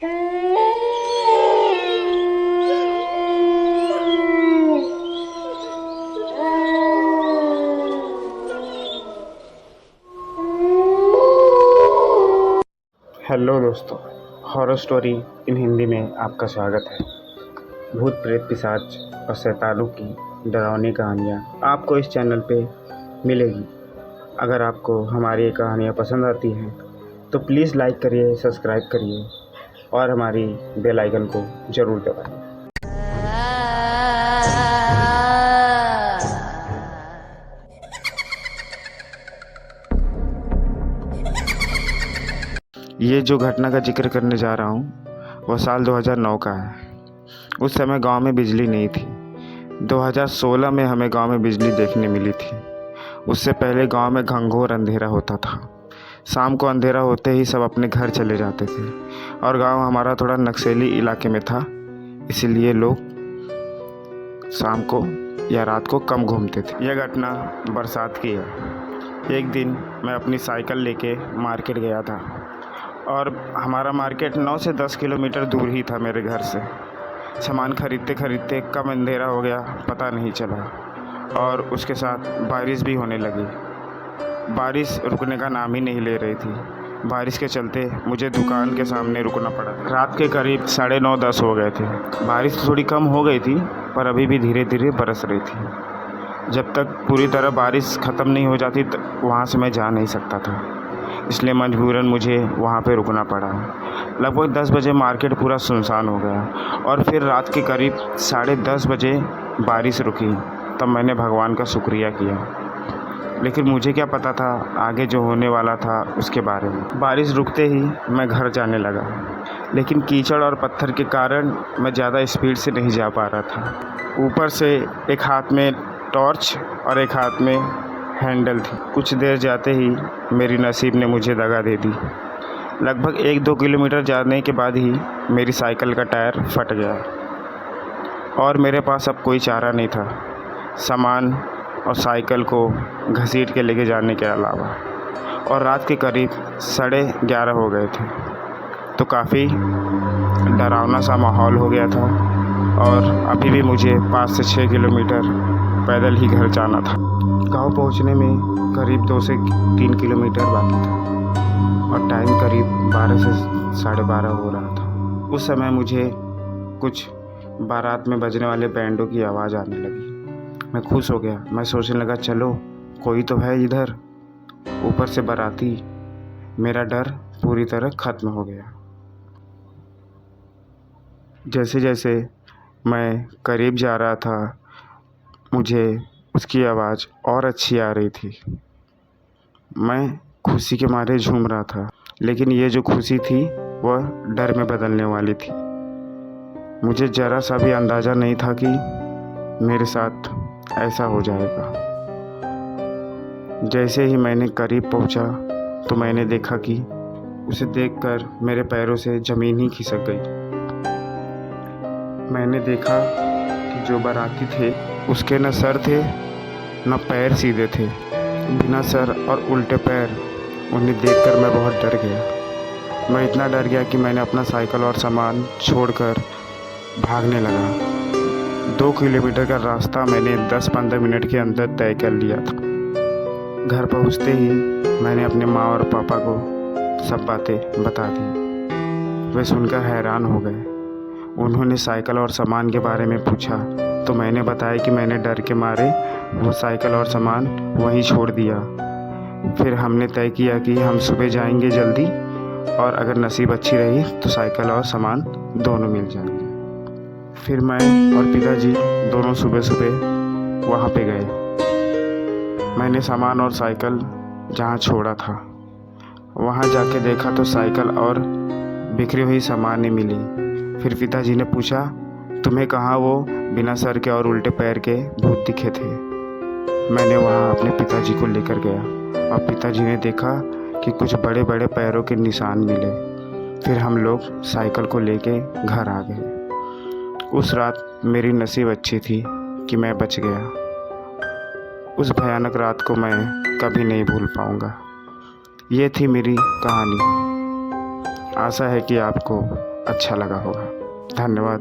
Hello दोस्तों, horror story in Hindi में आपका स्वागत है। भूत प्रेत पिशाच और शैतानों की डरावनी कहानियाँ आपको इस चैनल पे मिलेगी। अगर आपको हमारी ये कहानियाँ पसंद आती हैं तो प्लीज़ लाइक करिए, सब्सक्राइब करिए और हमारी बेल आइकन को ज़रूर दबाएँ। ये जो घटना का जिक्र करने जा रहा हूँ वह साल 2009 का है। उस समय गांव में बिजली नहीं थी। 2016 में हमें गांव में बिजली देखने मिली थी। उससे पहले गांव में घंघोर अंधेरा होता था। शाम को अंधेरा होते ही सब अपने घर चले जाते थे और गांव हमारा थोड़ा नक्सली इलाके में था, इसीलिए लोग शाम को या रात को कम घूमते थे। यह घटना बरसात की है। एक दिन मैं अपनी साइकिल लेके मार्केट गया था और हमारा मार्केट 9 से 10 किलोमीटर दूर ही था मेरे घर से। सामान खरीदते खरीदते कब अंधेरा हो गया पता नहीं चला और उसके साथ बारिश भी होने लगी। बारिश रुकने का नाम ही नहीं ले रही थी। बारिश के चलते मुझे दुकान के सामने रुकना पड़ा। रात के करीब 9:30-10 हो गए थे। बारिश थोड़ी कम हो गई थी पर अभी भी धीरे धीरे बरस रही थी। जब तक पूरी तरह बारिश ख़त्म नहीं हो जाती वहाँ से मैं जा नहीं सकता था, इसलिए मजबूरन मुझे वहाँ पे रुकना पड़ा। लगभग 10 बजे मार्केट पूरा सुनसान हो गया और फिर रात के करीब 10:30 बजे बारिश रुकी। तब मैंने भगवान का शुक्रिया किया, लेकिन मुझे क्या पता था आगे जो होने वाला था उसके बारे में। बारिश रुकते ही मैं घर जाने लगा, लेकिन कीचड़ और पत्थर के कारण मैं ज़्यादा स्पीड से नहीं जा पा रहा था। ऊपर से एक हाथ में टॉर्च और एक हाथ में हैंडल थी। कुछ देर जाते ही मेरी नसीब ने मुझे दगा दे दी। लगभग 1-2 किलोमीटर जाने के बाद ही मेरी साइकिल का टायर फट गया और मेरे पास अब कोई चारा नहीं था सामान और साइकिल को घसीट के लेके जाने के अलावा। और रात के करीब 11:30 हो गए थे, तो काफ़ी डरावना सा माहौल हो गया था और अभी भी मुझे 5 से 6 किलोमीटर पैदल ही घर जाना था। गांव पहुंचने में करीब 2 से 3 किलोमीटर बाकी था और टाइम करीब 12 से 12:30 हो रहा था। उस समय मुझे कुछ बारात में बजने वाले बैंडों की आवाज़ आने लगी। मैं खुश हो गया। मैं सोचने लगा चलो कोई तो है इधर। ऊपर से बाराती। मेरा डर पूरी तरह ख़त्म हो गया। जैसे जैसे मैं करीब जा रहा था मुझे उसकी आवाज़ और अच्छी आ रही थी। मैं खुशी के मारे झूम रहा था, लेकिन ये जो खुशी थी वह डर में बदलने वाली थी। मुझे ज़रा सा भी अंदाज़ा नहीं था कि मेरे साथ ऐसा हो जाएगा। जैसे ही मैंने करीब पहुंचा तो मैंने देखा कि उसे देखकर मेरे पैरों से ज़मीन ही खिसक गई। मैंने देखा कि जो बाराती थे उसके न सर थे न पैर सीधे थे, बिना सर और उल्टे पैर। उन्हें देखकर मैं बहुत डर गया। मैं इतना डर गया कि मैंने अपना साइकिल और सामान छोड़कर भागने लगा। 2 किलोमीटर का रास्ता मैंने 10-15 मिनट के अंदर तय कर लिया था। घर पहुंचते ही मैंने अपने माँ और पापा को सब बातें बता दी। वे सुनकर हैरान हो गए। उन्होंने साइकिल और सामान के बारे में पूछा तो मैंने बताया कि मैंने डर के मारे वो साइकिल और सामान वहीं छोड़ दिया। फिर हमने तय किया कि हम सुबह जाएंगे जल्दी और अगर नसीब अच्छी रही तो साइकिल और सामान दोनों मिल जाएंगे। फिर मैं और पिताजी दोनों सुबह सुबह वहाँ पे गए। मैंने सामान और साइकिल जहाँ छोड़ा था वहाँ जाके देखा तो साइकिल और बिखरी हुई सामान नहीं मिली। फिर पिताजी ने पूछा तुम्हें कहाँ वो बिना सर के और उल्टे पैर के भूत दिखे थे। मैंने वहाँ अपने पिताजी को लेकर गया और पिताजी ने देखा कि कुछ बड़े बड़े पैरों के निशान मिले। फिर हम लोग साइकिल को लेके घर आ गए। उस रात मेरी नसीब अच्छी थी कि मैं बच गया। उस भयानक रात को मैं कभी नहीं भूल पाऊँगा। ये थी मेरी कहानी। आशा है कि आपको अच्छा लगा होगा। धन्यवाद।